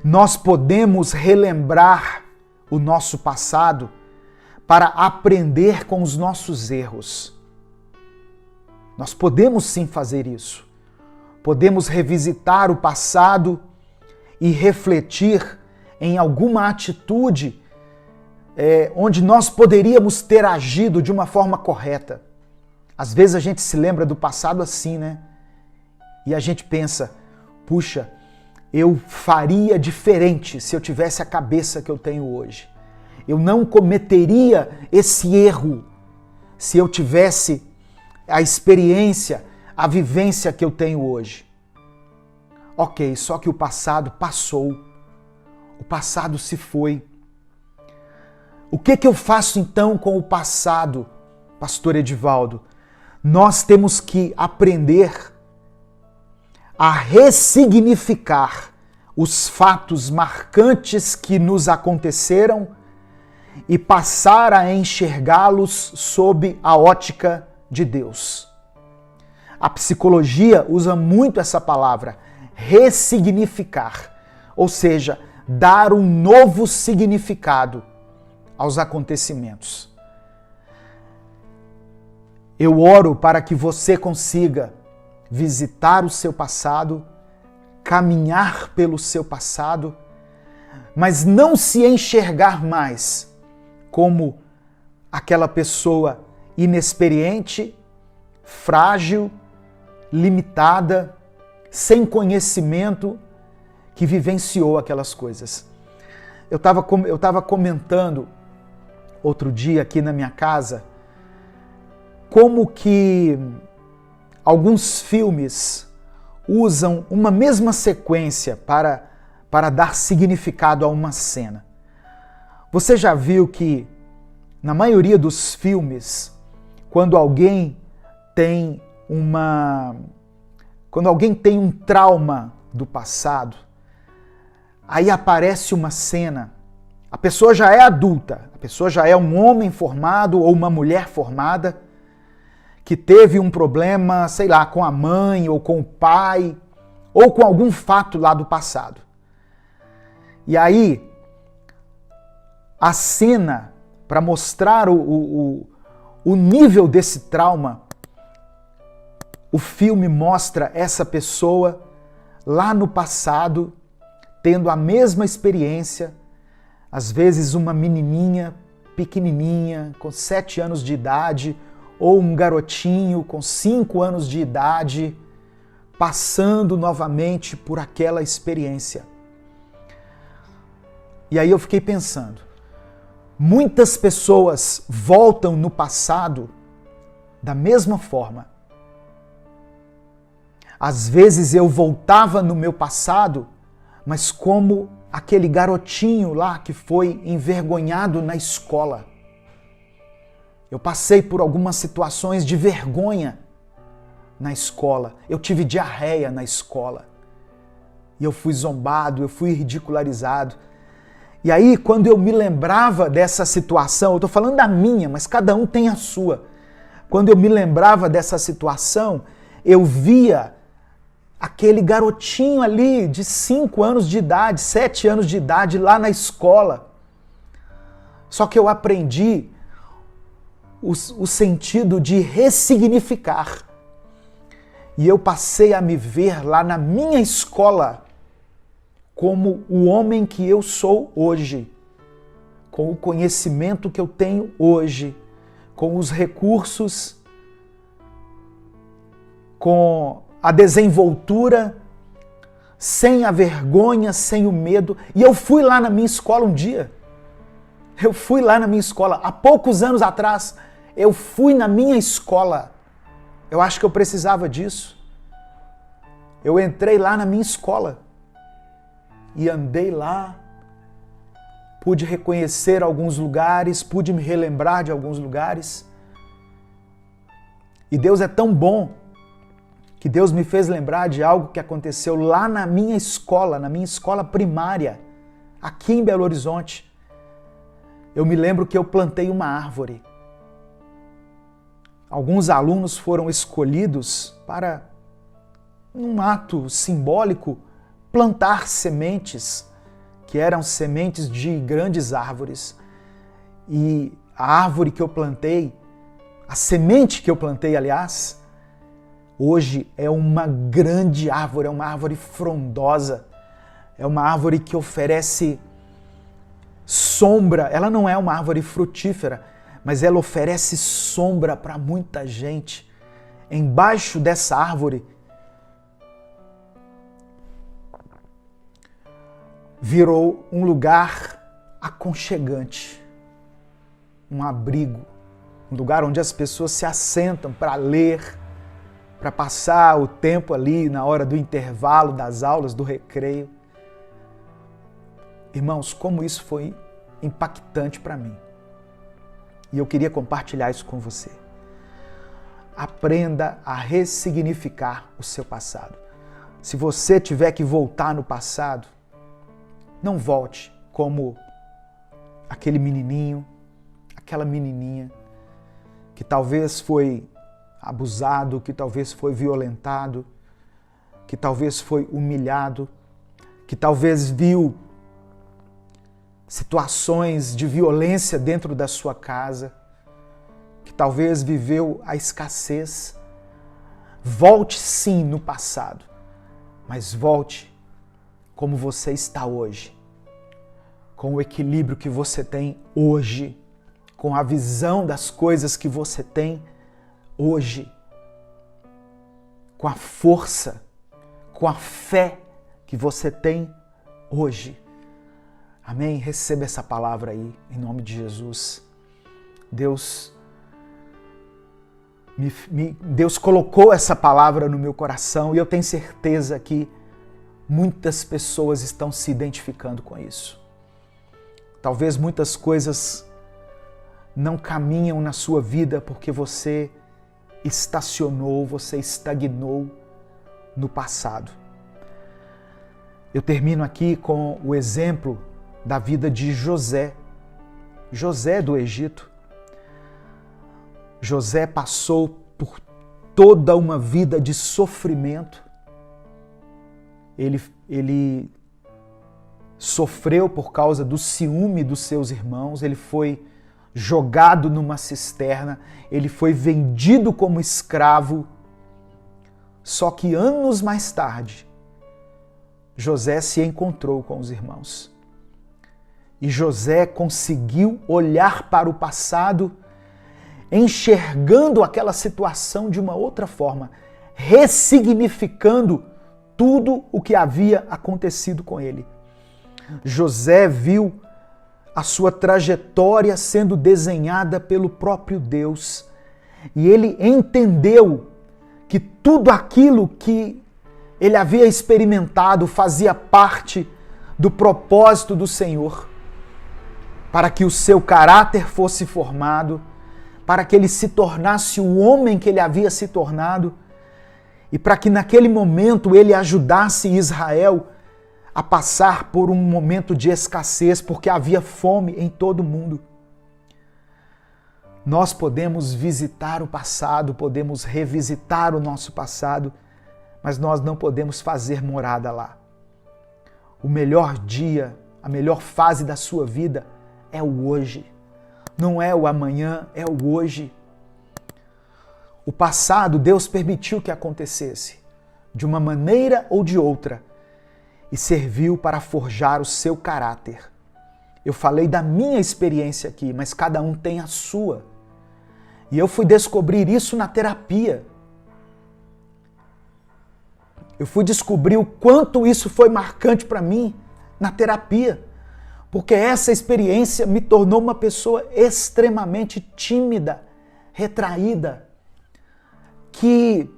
Nós podemos relembrar o nosso passado para aprender com os nossos erros. Nós podemos sim fazer isso. Podemos revisitar o passado e refletir em alguma atitude onde nós poderíamos ter agido de uma forma correta. Às vezes a gente se lembra do passado assim, né? E a gente pensa, puxa, eu faria diferente se eu tivesse a cabeça que eu tenho hoje. Eu não cometeria esse erro se eu tivesse a experiência, a vivência que eu tenho hoje. Ok, só que o passado passou. O passado se foi. O que eu faço então com o passado, Pastor Edivaldo? Nós temos que aprender a ressignificar os fatos marcantes que nos aconteceram e passar a enxergá-los sob a ótica de Deus. A psicologia usa muito essa palavra, ressignificar, ou seja, dar um novo significado aos acontecimentos. Eu oro para que você consiga visitar o seu passado, caminhar pelo seu passado, mas não se enxergar mais como aquela pessoa inexperiente, frágil, limitada, sem conhecimento, que vivenciou aquelas coisas. Eu estava comentando outro dia aqui na minha casa como que alguns filmes usam uma mesma sequência para dar significado a uma cena. Você já viu que, na maioria dos filmes, quando alguém tem um trauma do passado, aí aparece uma cena, a pessoa já é adulta, a pessoa já é um homem formado ou uma mulher formada, que teve um problema, sei lá, com a mãe ou com o pai, ou com algum fato lá do passado. E aí, a cena, para mostrar o nível desse trauma, o filme mostra essa pessoa lá no passado, tendo a mesma experiência, às vezes uma menininha pequenininha, com 7 anos de idade, ou um garotinho com 5 anos de idade, passando novamente por aquela experiência. E aí eu fiquei pensando, muitas pessoas voltam no passado da mesma forma. Às vezes eu voltava no meu passado, mas como aquele garotinho lá que foi envergonhado na escola. Eu passei por algumas situações de vergonha na escola. Eu tive diarreia na escola. E eu fui zombado, eu fui ridicularizado. E aí, quando eu me lembrava dessa situação, eu estou falando da minha, mas cada um tem a sua. Quando eu me lembrava dessa situação, eu via aquele garotinho ali de 5 anos de idade, 7 anos de idade lá na escola. Só que eu aprendi o sentido de ressignificar. E eu passei a me ver lá na minha escola como o homem que eu sou hoje, com o conhecimento que eu tenho hoje, com os recursos, com a desenvoltura, sem a vergonha, sem o medo. E eu fui lá na minha escola um dia. Eu fui lá na minha escola, há poucos anos atrás, eu fui na minha escola. Eu acho que eu precisava disso. Eu entrei lá na minha escola e andei lá, pude reconhecer alguns lugares, pude me relembrar de alguns lugares. E Deus é tão bom que Deus me fez lembrar de algo que aconteceu lá na minha escola primária, aqui em Belo Horizonte. Eu me lembro que eu plantei uma árvore. Alguns alunos foram escolhidos para, num ato simbólico, plantar sementes que eram sementes de grandes árvores. E a árvore que eu plantei, a semente que eu plantei, aliás, hoje é uma grande árvore, é uma árvore frondosa, é uma árvore que oferece sombra. Ela não é uma árvore frutífera, mas ela oferece sombra para muita gente. Embaixo dessa árvore virou um lugar aconchegante, um abrigo, um lugar onde as pessoas se assentam para ler, para passar o tempo ali na hora do intervalo das aulas, do recreio. Irmãos, como isso foi impactante para mim. E eu queria compartilhar isso com você. Aprenda a ressignificar o seu passado. Se você tiver que voltar no passado, não volte como aquele menininho, aquela menininha que talvez foi abusado, que talvez foi violentado, que talvez foi humilhado, que talvez viu situações de violência dentro da sua casa, que talvez viveu a escassez. Volte sim no passado, mas volte como você está hoje, com o equilíbrio que você tem hoje, com a visão das coisas que você tem hoje, com a força, com a fé que você tem hoje. Amém? Receba essa palavra aí, em nome de Jesus. Deus colocou essa palavra no meu coração e eu tenho certeza que muitas pessoas estão se identificando com isso. Talvez muitas coisas não caminham na sua vida porque você estacionou, você estagnou no passado. Eu termino aqui com o exemplo da vida de José. José do Egito. José passou por toda uma vida de sofrimento. Ele sofreu por causa do ciúme dos seus irmãos, ele foi jogado numa cisterna, ele foi vendido como escravo. Só que anos mais tarde, José se encontrou com os irmãos. E José conseguiu olhar para o passado, enxergando aquela situação de uma outra forma, ressignificando tudo o que havia acontecido com ele. José viu a sua trajetória sendo desenhada pelo próprio Deus e ele entendeu que tudo aquilo que ele havia experimentado fazia parte do propósito do Senhor, para que o seu caráter fosse formado, para que ele se tornasse o homem que ele havia se tornado e para que naquele momento ele ajudasse Israel a passar por um momento de escassez, porque havia fome em todo o mundo. Nós podemos visitar o passado, podemos revisitar o nosso passado, mas nós não podemos fazer morada lá. O melhor dia, a melhor fase da sua vida é o hoje. Não é o amanhã, é o hoje. O passado, Deus permitiu que acontecesse, de uma maneira ou de outra, e serviu para forjar o seu caráter. Eu falei da minha experiência aqui, mas cada um tem a sua. E eu fui descobrir isso na terapia. Eu fui descobrir o quanto isso foi marcante para mim na terapia. Porque essa experiência me tornou uma pessoa extremamente tímida, retraída, que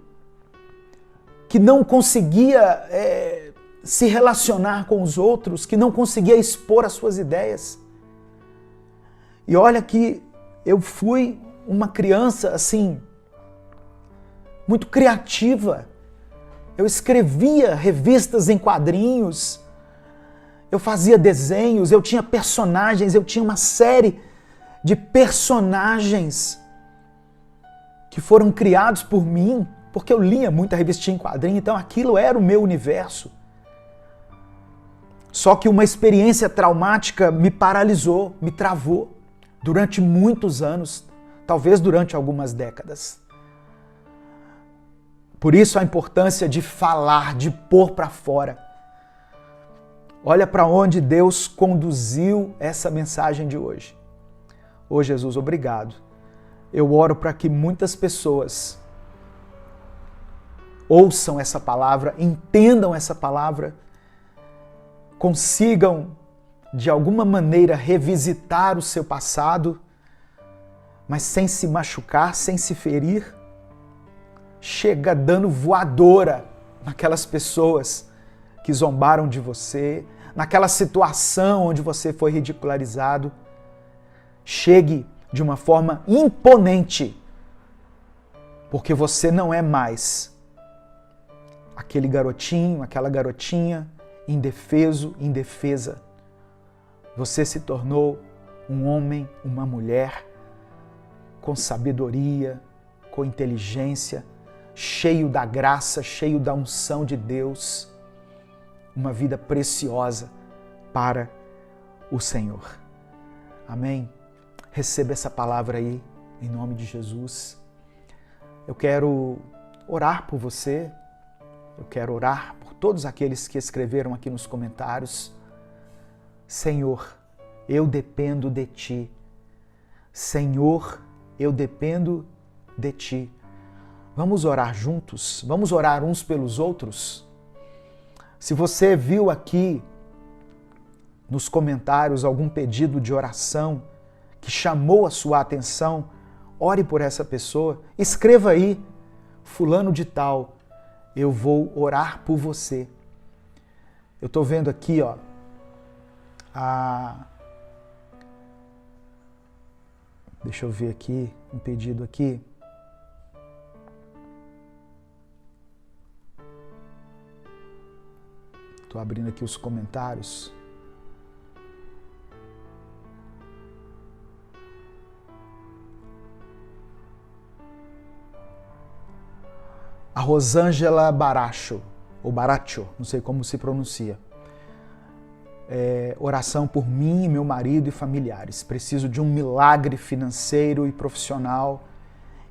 não conseguia se relacionar com os outros, que não conseguia expor as suas ideias. E olha que eu fui uma criança, assim, muito criativa. Eu escrevia revistas em quadrinhos, eu fazia desenhos, eu tinha personagens, eu tinha uma série de personagens que foram criados por mim, porque eu lia muita revistinha em quadrinho, então aquilo era o meu universo. Só que uma experiência traumática me paralisou, me travou durante muitos anos, talvez durante algumas décadas. Por isso a importância de falar, de pôr para fora. Olha para onde Deus conduziu essa mensagem de hoje. Ô Jesus, obrigado. Eu oro para que muitas pessoas ouçam essa palavra, entendam essa palavra, consigam de alguma maneira revisitar o seu passado, mas sem se machucar, sem se ferir. Chega dando voadora naquelas pessoas que zombaram de você, naquela situação onde você foi ridicularizado. Chegue de uma forma imponente, porque você não é mais aquele garotinho, aquela garotinha indefeso, indefesa. Você se tornou um homem, uma mulher com sabedoria, com inteligência, cheio da graça, cheio da unção de Deus, uma vida preciosa para o Senhor. Amém? Receba essa palavra aí, em nome de Jesus. Eu quero orar por você, eu quero orar por todos aqueles que escreveram aqui nos comentários. Senhor, eu dependo de Ti. Senhor, eu dependo de Ti. Vamos orar juntos? Vamos orar uns pelos outros? Se você viu aqui nos comentários algum pedido de oração que chamou a sua atenção, ore por essa pessoa. Escreva aí, fulano de tal, eu vou orar por você. Eu estou vendo aqui, ó, deixa eu ver aqui, um pedido aqui. Estou abrindo aqui os comentários. A Rosângela Baracho, ou Baracho, não sei como se pronuncia. Oração por mim, meu marido e familiares. Preciso de um milagre financeiro e profissional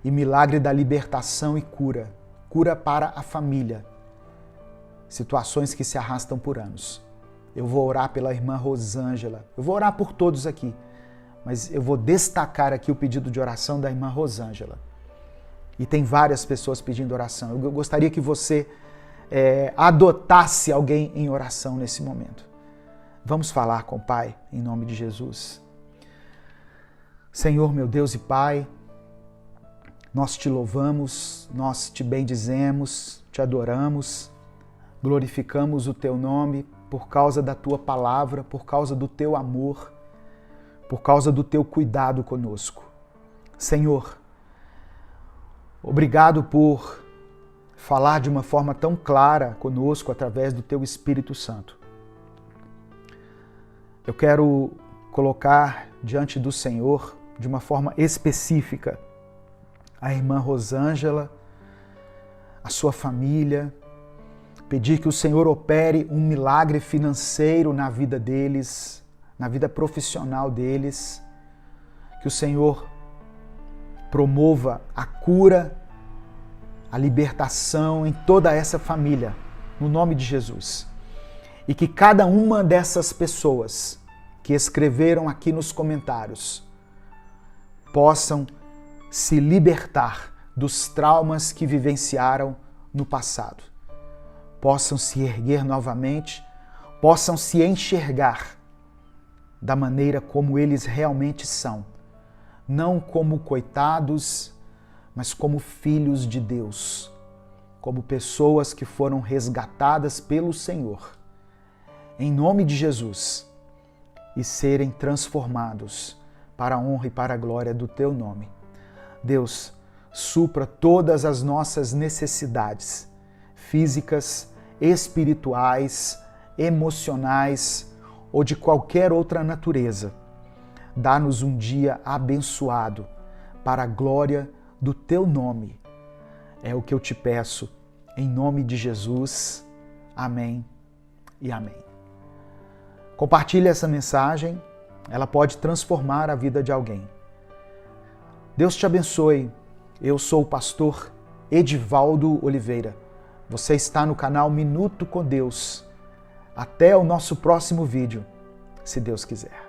e milagre da libertação e cura. Cura para a família. Situações que se arrastam por anos. Eu vou orar pela irmã Rosângela. Eu vou orar por todos aqui, mas eu vou destacar aqui o pedido de oração da irmã Rosângela. E tem várias pessoas pedindo oração. Eu gostaria que você adotasse alguém em oração nesse momento. Vamos falar com o Pai, em nome de Jesus. Senhor, meu Deus e Pai, nós te louvamos, nós te bendizemos, te adoramos, glorificamos o teu nome por causa da tua palavra, por causa do teu amor, por causa do teu cuidado conosco. Senhor, obrigado por falar de uma forma tão clara conosco através do teu Espírito Santo. Eu quero colocar diante do Senhor, de uma forma específica, a irmã Rosângela, a sua família, pedir que o Senhor opere um milagre financeiro na vida deles, na vida profissional deles, que o Senhor promova a cura, a libertação em toda essa família, no nome de Jesus. E que cada uma dessas pessoas que escreveram aqui nos comentários possam se libertar dos traumas que vivenciaram no passado. Possam se erguer novamente, possam se enxergar da maneira como eles realmente são. Não como coitados, mas como filhos de Deus, como pessoas que foram resgatadas pelo Senhor, em nome de Jesus, e serem transformados para a honra e para a glória do teu nome. Deus, supra todas as nossas necessidades físicas, espirituais, emocionais ou de qualquer outra natureza. Dá-nos um dia abençoado para a glória do teu nome. É o que eu te peço, em nome de Jesus. Amém e amém. Compartilhe essa mensagem, ela pode transformar a vida de alguém. Deus te abençoe. Eu sou o pastor Edivaldo Oliveira. Você está no canal Minuto com Deus. Até o nosso próximo vídeo, se Deus quiser.